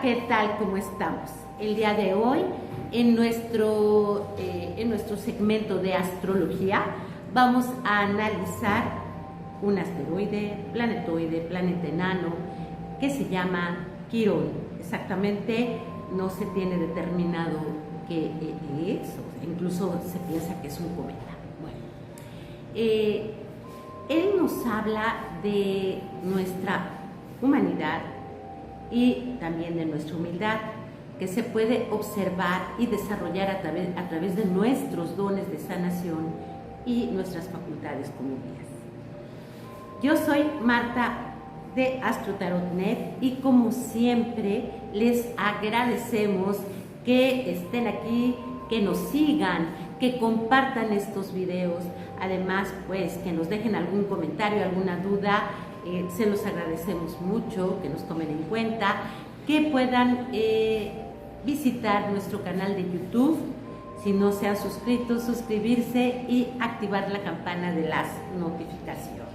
¿qué tal? ¿Cómo estamos? El día de hoy, en nuestro segmento de astrología, vamos a analizar un asteroide, planeta enano, que se llama Quirón. Exactamente no se tiene determinado qué es, incluso se piensa que es un cometa. Bueno, él nos habla de nuestra humanidad y también de nuestra humildad, que se puede observar y desarrollar a través de nuestros dones de sanación y nuestras facultades como guías. Yo soy Marta de AstroTarotNet y como siempre les agradecemos que estén aquí, que nos sigan, que compartan estos videos, además pues que nos dejen algún comentario, alguna duda. Se los agradecemos mucho, que nos tomen en cuenta, que puedan visitar nuestro canal de YouTube, si no se han suscrito, suscribirse y activar la campana de las notificaciones.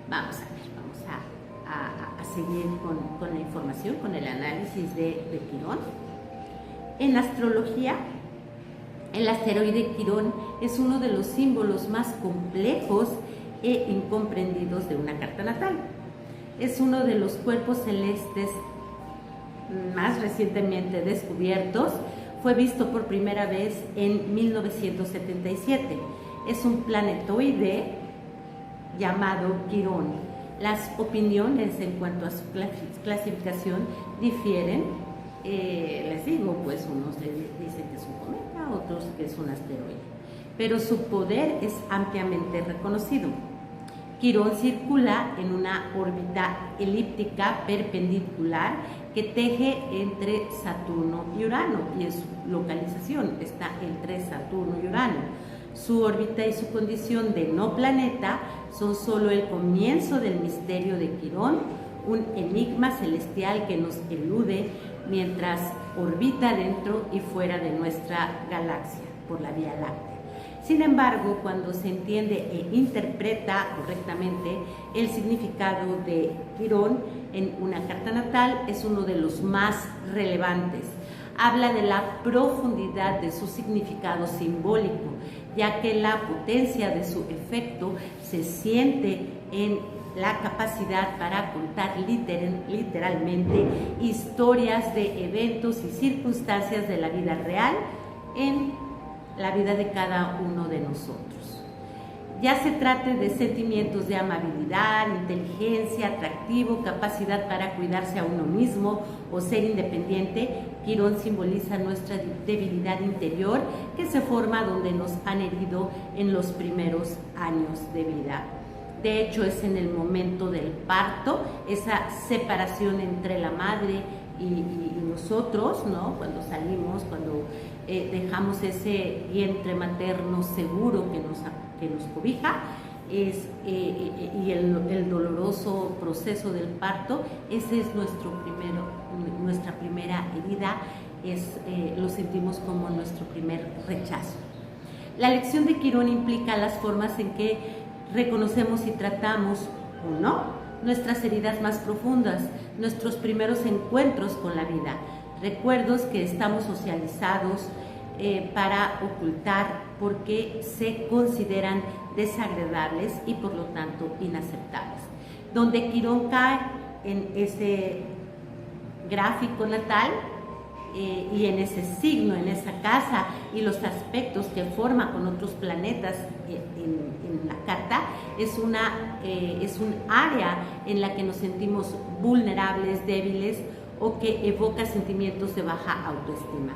Vamos a ver, vamos a seguir con la información, con el análisis de Quirón. En astrología, el asteroide Quirón es uno de los símbolos más complejos e incomprendidos de una carta natal. Es uno de los cuerpos celestes más recientemente descubiertos. Fue visto por primera vez en 1977. Es un planetoide llamado Quirón. Las opiniones en cuanto a su clasificación difieren. Les digo, pues unos dicen que es un cometa, otros que es un asteroide, pero su poder es ampliamente reconocido. Quirón circula en una órbita elíptica perpendicular que teje entre Saturno y Urano, y en su localización está entre Saturno y Urano. Su órbita y su condición de no planeta son solo el comienzo del misterio de Quirón, un enigma celestial que nos elude mientras orbita dentro y fuera de nuestra galaxia por la Vía Láctea. Sin embargo, cuando se entiende e interpreta correctamente el significado de Quirón en una carta natal, es uno de los más relevantes. Habla de la profundidad de su significado simbólico, ya que la potencia de su efecto se siente en la capacidad para contar literalmente historias de eventos y circunstancias de la vida real en la vida de cada uno de nosotros. Ya se trate de sentimientos de amabilidad, inteligencia, atractivo, capacidad para cuidarse a uno mismo o ser independiente, Quirón simboliza nuestra debilidad interior que se forma donde nos han herido en los primeros años de vida. De hecho, es en el momento del parto, esa separación entre la madre y nosotros, ¿no? Cuando salimos, cuando dejamos ese vientre materno seguro que nos cobija, y el doloroso proceso del parto, ese es nuestra primera herida, lo sentimos como nuestro primer rechazo. La lección de Quirón implica las formas en que reconocemos y tratamos o no nuestras heridas más profundas, nuestros primeros encuentros con la vida, recuerdos que estamos socializados para ocultar porque se consideran desagradables y por lo tanto inaceptables. Donde Quirón cae en ese gráfico natal y en ese signo, en esa casa y los aspectos que forma con otros planetas en la carta, es un área en la que nos sentimos vulnerables, débiles o que evoca sentimientos de baja autoestima.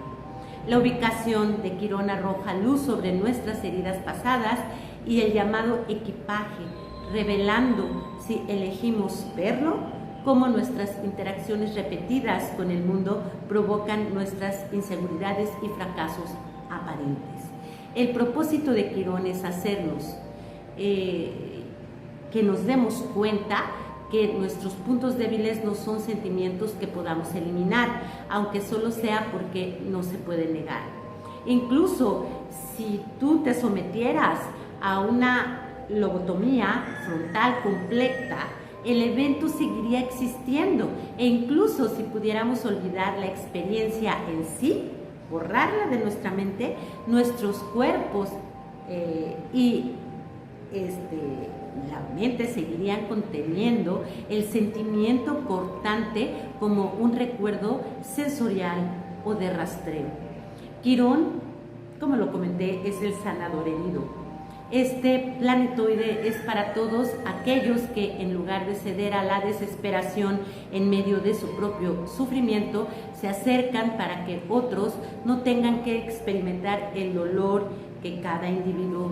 La ubicación de Quirón arroja luz sobre nuestras heridas pasadas y el llamado equipaje, revelando, si elegimos verlo, cómo nuestras interacciones repetidas con el mundo provocan nuestras inseguridades y fracasos aparentes. El propósito de Quirón es hacernos que nos demos cuenta que nuestros puntos débiles no son sentimientos que podamos eliminar, aunque solo sea porque no se puede negar. Incluso si tú te sometieras a una lobotomía frontal completa el evento seguiría existiendo e incluso si pudiéramos olvidar la experiencia en sí, borrarla de nuestra mente, nuestros cuerpos y la mente seguirían conteniendo el sentimiento cortante como un recuerdo sensorial o de rastreo. Quirón, como lo comenté, es el sanador herido. Este planetoide es para todos aquellos que, en lugar de ceder a la desesperación en medio de su propio sufrimiento, se acercan para que otros no tengan que experimentar el dolor que cada individuo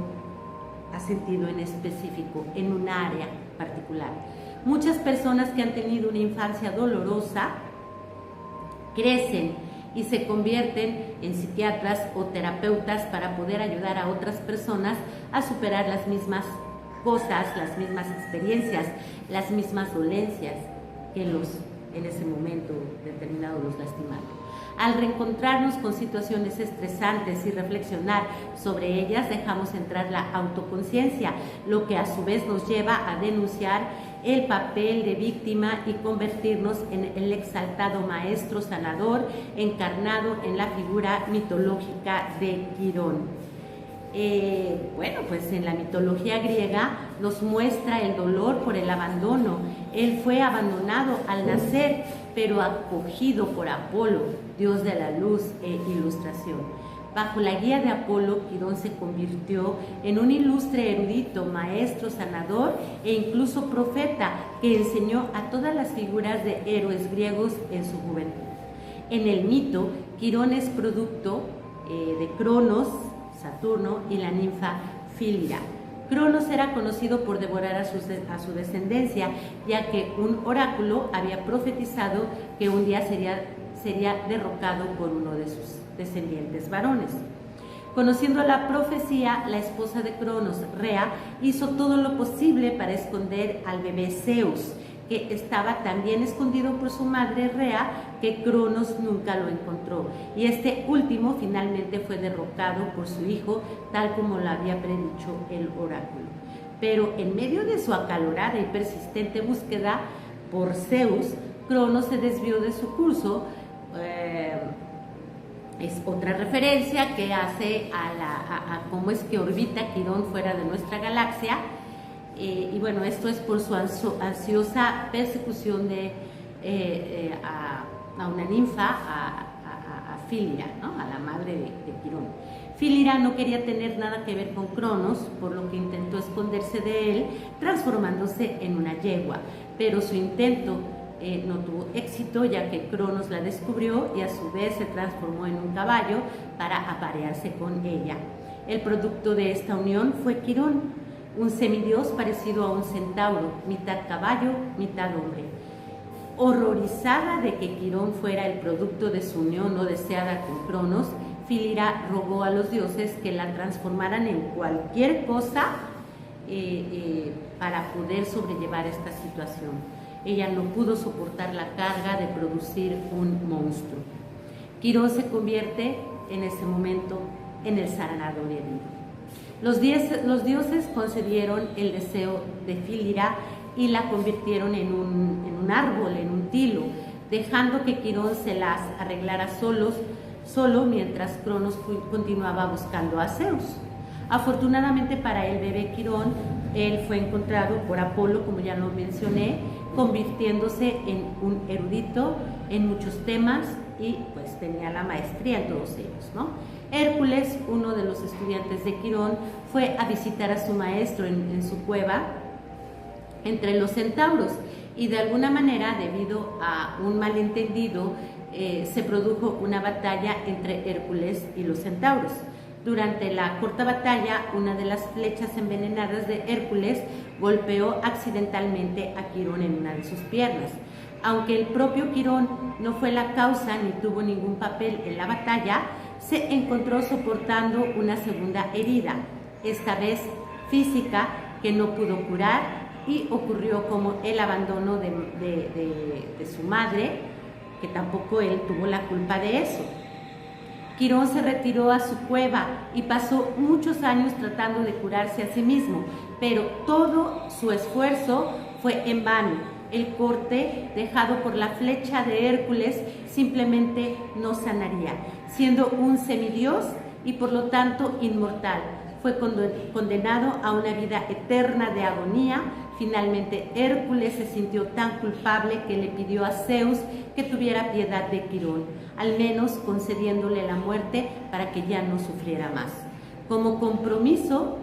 ha sentido en específico, en un área particular. Muchas personas que han tenido una infancia dolorosa crecen y se convierten en psiquiatras o terapeutas para poder ayudar a otras personas a superar las mismas cosas, las mismas experiencias, las mismas dolencias que en ese momento determinado los lastimaron. Al reencontrarnos con situaciones estresantes y reflexionar sobre ellas, dejamos entrar la autoconciencia, lo que a su vez nos lleva a denunciar el papel de víctima y convertirnos en el exaltado maestro sanador encarnado en la figura mitológica de Quirón. Bueno, pues en la mitología griega nos muestra el dolor por el abandono. Él fue abandonado al nacer, pero acogido por Apolo, dios de la luz e ilustración. Bajo la guía de Apolo, Quirón se convirtió en un ilustre erudito, maestro, sanador e incluso profeta que enseñó a todas las figuras de héroes griegos en su juventud. En el mito, Quirón es producto de Cronos, Saturno y la ninfa Fílira. Cronos era conocido por devorar a su descendencia, ya que un oráculo había profetizado que un día sería derrocado por uno de sus descendientes varones. Conociendo la profecía, la esposa de Cronos, Rea, hizo todo lo posible para esconder al bebé Zeus, que estaba tan bien escondido por su madre Rea que Cronos nunca lo encontró, y este último finalmente fue derrocado por su hijo, tal como lo había predicho el oráculo. Pero en medio de su acalorada y persistente búsqueda por Zeus, Cronos se desvió de su curso. Es otra referencia que hace a cómo es que orbita Quirón fuera de nuestra galaxia. Y bueno, esto es por su ansiosa persecución a una ninfa, a Fílira, ¿no? A la madre de Quirón. Fílira no quería tener nada que ver con Cronos, por lo que intentó esconderse de él, transformándose en una yegua, pero su intento no tuvo éxito, ya que Cronos la descubrió y a su vez se transformó en un caballo para aparearse con ella. El producto de esta unión fue Quirón, un semidios parecido a un centauro, mitad caballo, mitad hombre. Horrorizada de que Quirón fuera el producto de su unión no deseada con Cronos, Fílira rogó a los dioses que la transformaran en cualquier cosa para poder sobrellevar esta situación. Ella no pudo soportar la carga de producir un monstruo. Quirón se convierte en ese momento en el sanador herido. Los dioses concedieron el deseo de Fílira y la convirtieron en un árbol, en un tilo, dejando que Quirón se las arreglara solo mientras Cronos continuaba buscando a Zeus. Afortunadamente para el bebé Quirón, él fue encontrado por Apolo, como ya lo mencioné, convirtiéndose en un erudito en muchos temas y pues tenía la maestría en todos ellos, ¿no? Hércules, uno de los estudiantes de Quirón, fue a visitar a su maestro en su cueva entre los centauros y de alguna manera, debido a un malentendido, se produjo una batalla entre Hércules y los centauros. Durante la corta batalla, una de las flechas envenenadas de Hércules golpeó accidentalmente a Quirón en una de sus piernas. Aunque el propio Quirón no fue la causa ni tuvo ningún papel en la batalla, se encontró soportando una segunda herida, esta vez física, que no pudo curar, y ocurrió como el abandono de su madre, que tampoco él tuvo la culpa de eso. Quirón se retiró a su cueva y pasó muchos años tratando de curarse a sí mismo, pero todo su esfuerzo fue en vano. El corte dejado por la flecha de Hércules simplemente no sanaría, siendo un semidios y por lo tanto inmortal. Fue condenado a una vida eterna de agonía. Finalmente Hércules se sintió tan culpable que le pidió a Zeus que tuviera piedad de Quirón, al menos concediéndole la muerte para que ya no sufriera más. Como compromiso,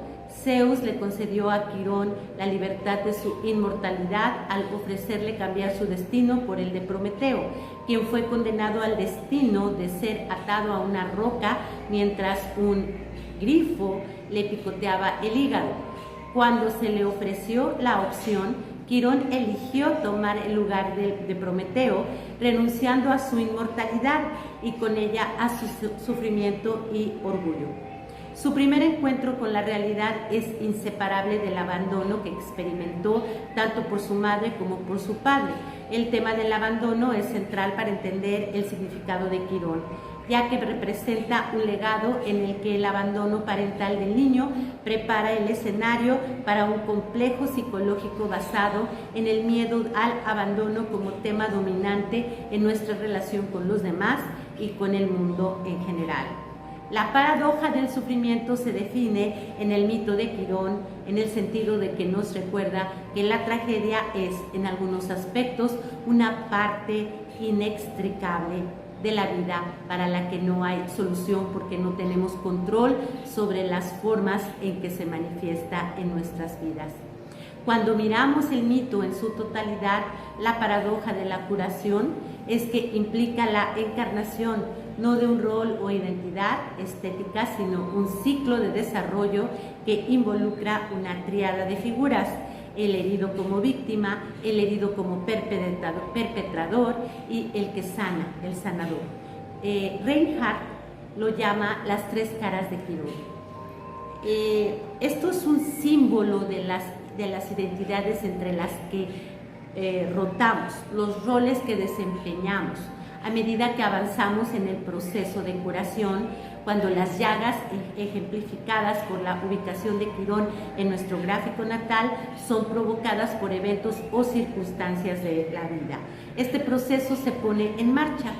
Zeus le concedió a Quirón la libertad de su inmortalidad al ofrecerle cambiar su destino por el de Prometeo, quien fue condenado al destino de ser atado a una roca mientras un grifo le picoteaba el hígado. Cuando se le ofreció la opción, Quirón eligió tomar el lugar de Prometeo, renunciando a su inmortalidad y con ella a su sufrimiento y orgullo. Su primer encuentro con la realidad es inseparable del abandono que experimentó tanto por su madre como por su padre. El tema del abandono es central para entender el significado de Quirón, ya que representa un legado en el que el abandono parental del niño prepara el escenario para un complejo psicológico basado en el miedo al abandono como tema dominante en nuestra relación con los demás y con el mundo en general. La paradoja del sufrimiento se define en el mito de Quirón en el sentido de que nos recuerda que la tragedia es, en algunos aspectos, una parte inextricable de la vida para la que no hay solución porque no tenemos control sobre las formas en que se manifiesta en nuestras vidas. Cuando miramos el mito en su totalidad, la paradoja de la curación es que implica la encarnación no de un rol o identidad estética, sino un ciclo de desarrollo que involucra una tríada de figuras: el herido como víctima, el herido como perpetrador y el que sana, el sanador. Reinhardt lo llama las tres caras de Quirón. Esto es un símbolo de las identidades entre las que rotamos, los roles que desempeñamos a medida que avanzamos en el proceso de curación, cuando las llagas ejemplificadas por la ubicación de Quirón en nuestro gráfico natal son provocadas por eventos o circunstancias de la vida. Este proceso se pone en marcha.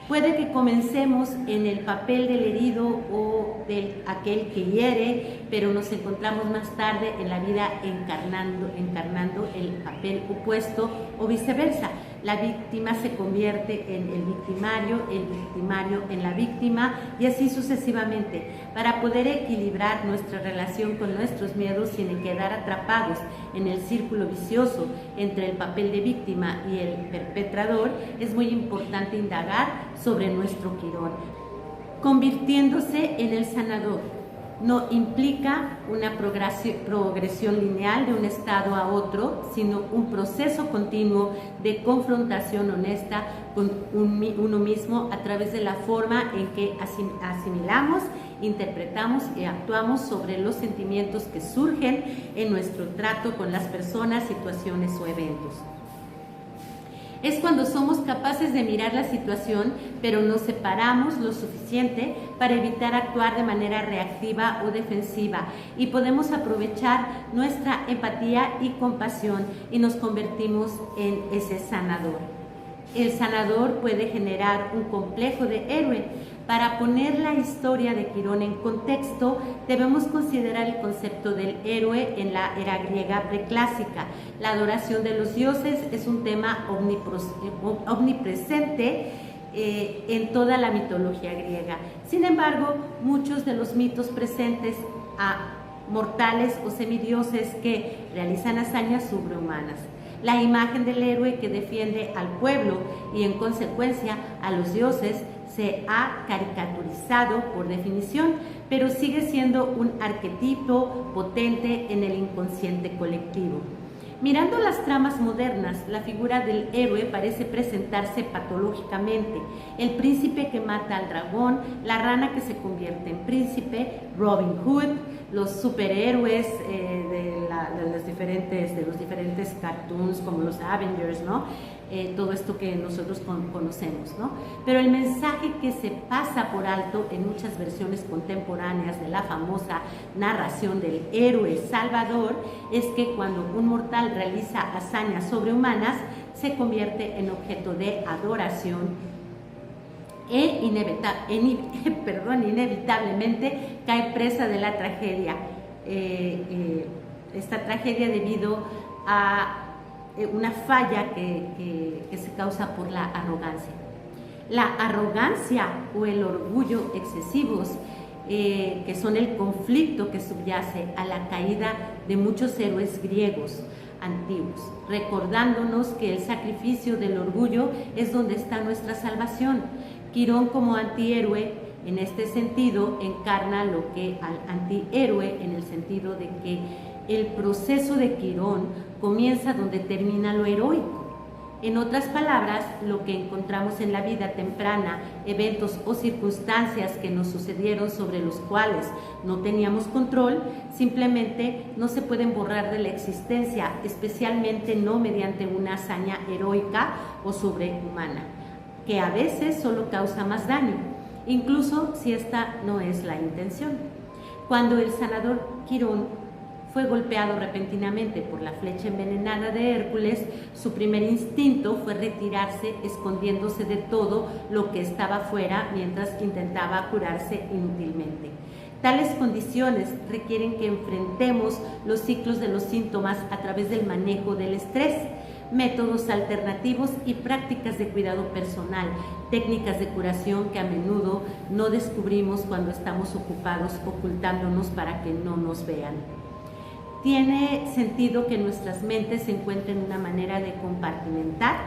Puede que comencemos en el papel del herido o de aquel que hiere, pero nos encontramos más tarde en la vida encarnando el papel opuesto o viceversa. La víctima se convierte en el victimario en la víctima y así sucesivamente, para poder equilibrar nuestra relación con nuestros miedos sin quedar atrapados en el círculo vicioso entre el papel de víctima y el perpetrador. Es muy importante indagar sobre nuestro Quirón, convirtiéndose en el sanador. No implica una progresión lineal de un estado a otro, sino un proceso continuo de confrontación honesta con uno mismo a través de la forma en que asimilamos, interpretamos y actuamos sobre los sentimientos que surgen en nuestro trato con las personas, situaciones o eventos. Es cuando somos capaces de mirar la situación, pero nos separamos lo suficiente para evitar actuar de manera reactiva o defensiva y podemos aprovechar nuestra empatía y compasión y nos convertimos en ese sanador. El sanador puede generar un complejo de héroe. Para poner la historia de Quirón en contexto, debemos considerar el concepto del héroe en la era griega preclásica. La adoración de los dioses es un tema omnipresente en toda la mitología griega. Sin embargo, muchos de los mitos presentes a mortales o semidioses que realizan hazañas sobrehumanas. La imagen del héroe que defiende al pueblo y en consecuencia a los dioses se ha caricaturizado por definición, pero sigue siendo un arquetipo potente en el inconsciente colectivo. Mirando las tramas modernas, la figura del héroe parece presentarse patológicamente. El príncipe que mata al dragón, la rana que se convierte en príncipe, Robin Hood, los superhéroes de los diferentes cartoons como los Avengers, ¿no? Todo esto que nosotros conocemos, ¿no? Pero el mensaje que se pasa por alto en muchas versiones contemporáneas de la famosa narración del héroe salvador es que cuando un mortal realiza hazañas sobrehumanas se convierte en objeto de adoración inevitablemente cae presa de la tragedia. Esta tragedia debido a una falla que se causa por la arrogancia. La arrogancia o el orgullo excesivos, que son el conflicto que subyace a la caída de muchos héroes griegos antiguos, recordándonos que el sacrificio del orgullo es donde está nuestra salvación. Quirón, como antihéroe, en este sentido, encarna lo que al antihéroe, en el sentido de que el proceso de Quirón comienza donde termina lo heroico. En otras palabras, lo que encontramos en la vida temprana, eventos o circunstancias que nos sucedieron sobre los cuales no teníamos control, simplemente no se pueden borrar de la existencia, especialmente no mediante una hazaña heroica o sobrehumana, que a veces solo causa más daño, incluso si esta no es la intención. Cuando el sanador Quirón fue golpeado repentinamente por la flecha envenenada de Hércules, su primer instinto fue retirarse, escondiéndose de todo lo que estaba fuera mientras intentaba curarse inútilmente. Tales condiciones requieren que enfrentemos los ciclos de los síntomas a través del manejo del estrés, métodos alternativos y prácticas de cuidado personal, técnicas de curación que a menudo no descubrimos cuando estamos ocupados ocultándonos para que no nos vean. Tiene sentido que nuestras mentes se encuentren una manera de compartimentar,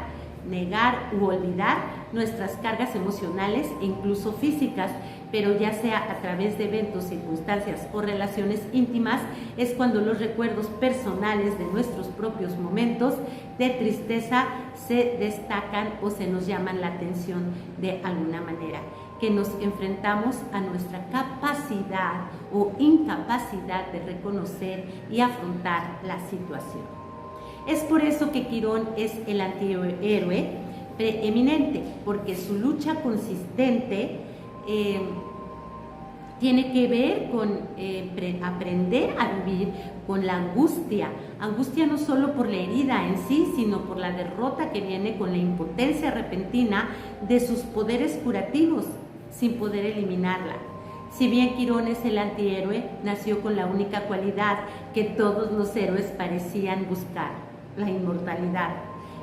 negar u olvidar nuestras cargas emocionales e incluso físicas, pero ya sea a través de eventos, circunstancias o relaciones íntimas, es cuando los recuerdos personales de nuestros propios momentos de tristeza se destacan o se nos llaman la atención de alguna manera, que nos enfrentamos a nuestra capacidad o incapacidad de reconocer y afrontar la situación. Es por eso que Quirón es el antihéroe preeminente, porque su lucha consistente tiene que ver con aprender a vivir con la angustia no solo por la herida en sí, sino por la derrota que viene con la impotencia repentina de sus poderes curativos, sin poder eliminarla. Si bien Quirón es el antihéroe, nació con la única cualidad que todos los héroes parecían buscar, la inmortalidad.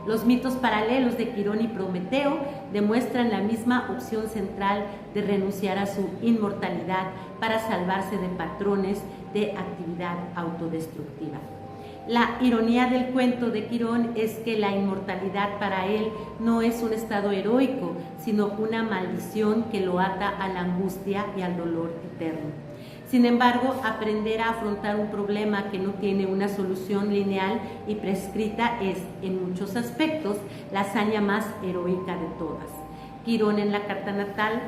Los mitos paralelos de Quirón y Prometeo demuestran la misma opción central de renunciar a su inmortalidad para salvarse de patrones de actividad autodestructiva. La ironía del cuento de Quirón es que la inmortalidad para él no es un estado heroico, sino una maldición que lo ata a la angustia y al dolor eterno. Sin embargo, aprender a afrontar un problema que no tiene una solución lineal y prescrita es, en muchos aspectos, la hazaña más heroica de todas. Quirón en la carta natal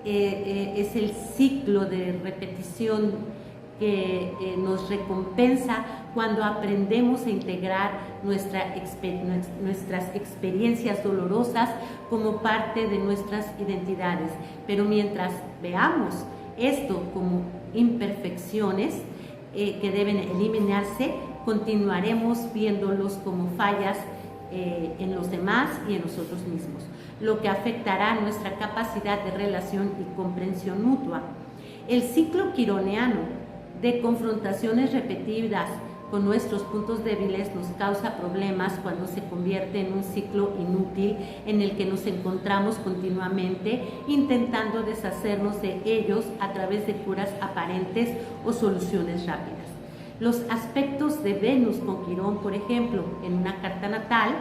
es el ciclo de repetición que nos recompensa cuando aprendemos a integrar nuestras experiencias dolorosas como parte de nuestras identidades. Pero mientras veamos esto como imperfecciones que deben eliminarse, continuaremos viéndolos como fallas en los demás y en nosotros mismos, lo que afectará nuestra capacidad de relación y comprensión mutua. El ciclo quironeano de confrontaciones repetidas con nuestros puntos débiles nos causa problemas cuando se convierte en un ciclo inútil en el que nos encontramos continuamente intentando deshacernos de ellos a través de curas aparentes o soluciones rápidas. Los aspectos de Venus con Quirón, por ejemplo, en una carta natal,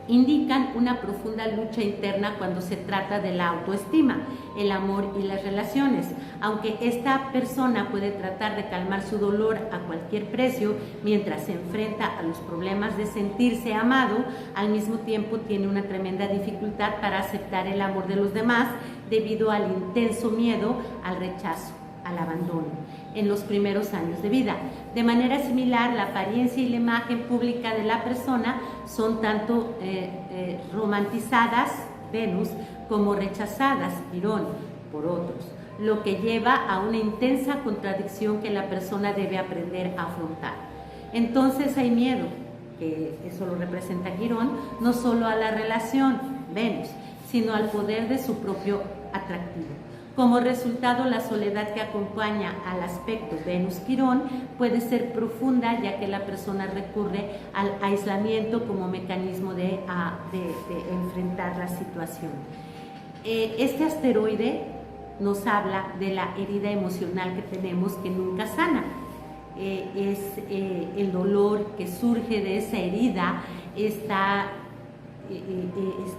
indican una profunda lucha interna cuando se trata de la autoestima, el amor y las relaciones. Aunque esta persona puede tratar de calmar su dolor a cualquier precio mientras se enfrenta a los problemas de sentirse amado, al mismo tiempo tiene una tremenda dificultad para aceptar el amor de los demás debido al intenso miedo al rechazo, al abandono en los primeros años de vida. De manera similar, la apariencia y la imagen pública de la persona son tanto romantizadas, Venus, como rechazadas, Quirón, por otros, lo que lleva a una intensa contradicción que la persona debe aprender a afrontar. Entonces hay miedo, que eso lo representa Quirón, no solo a la relación, Venus, sino al poder de su propio atractivo. Como resultado, la soledad que acompaña al aspecto Venus-Quirón puede ser profunda, ya que la persona recurre al aislamiento como mecanismo de enfrentar la situación. Este asteroide nos habla de la herida emocional que tenemos que nunca sana. Es el dolor que surge de esa herida, está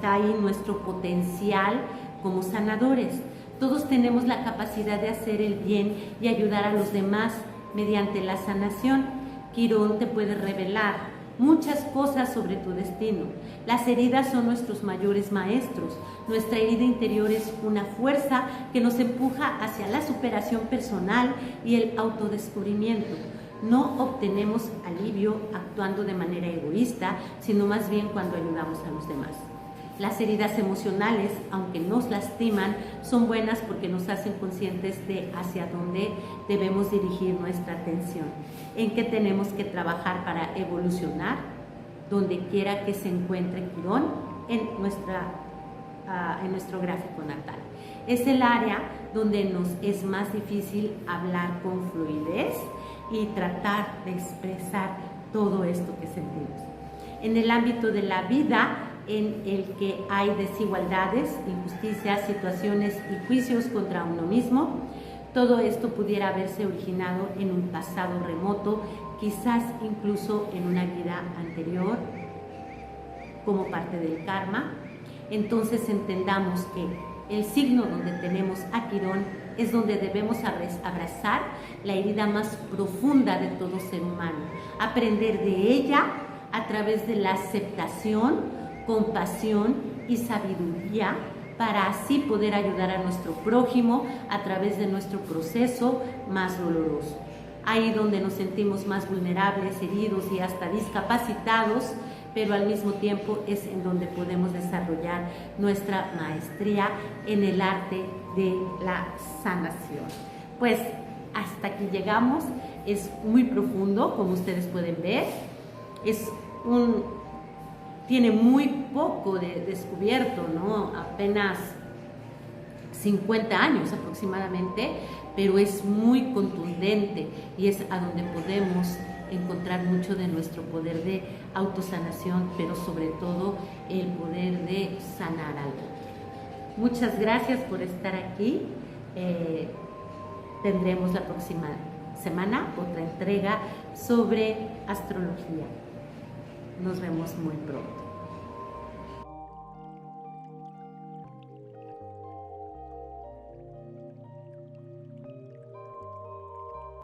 ahí nuestro potencial como sanadores. Todos tenemos la capacidad de hacer el bien y ayudar a los demás mediante la sanación. Quirón te puede revelar muchas cosas sobre tu destino. Las heridas son nuestros mayores maestros. Nuestra herida interior es una fuerza que nos empuja hacia la superación personal y el autodescubrimiento. No obtenemos alivio actuando de manera egoísta, sino más bien cuando ayudamos a los demás. Las heridas emocionales, aunque nos lastiman, son buenas porque nos hacen conscientes de hacia dónde debemos dirigir nuestra atención, en qué tenemos que trabajar para evolucionar, donde quiera que se encuentre Quirón en nuestro gráfico natal. Es el área donde nos es más difícil hablar con fluidez y tratar de expresar todo esto que sentimos. En el ámbito de la vida, en el que hay desigualdades, injusticias, situaciones y juicios contra uno mismo, todo esto pudiera haberse originado en un pasado remoto, quizás incluso en una vida anterior, como parte del karma. Entonces entendamos que el signo donde tenemos a Quirón es donde debemos abrazar la herida más profunda de todo ser humano, aprender de ella a través de la aceptación, compasión y sabiduría, para así poder ayudar a nuestro prójimo a través de nuestro proceso más doloroso. Ahí donde nos sentimos más vulnerables, heridos y hasta discapacitados, pero al mismo tiempo es en donde podemos desarrollar nuestra maestría en el arte de la sanación. Pues hasta aquí llegamos. Es muy profundo, como ustedes pueden ver. Tiene muy poco descubierto, ¿no? Apenas 50 años aproximadamente, pero es muy contundente y es a donde podemos encontrar mucho de nuestro poder de autosanación, pero sobre todo el poder de sanar algo. Muchas gracias por estar aquí. Tendremos la próxima semana otra entrega sobre astrología. Nos vemos muy pronto.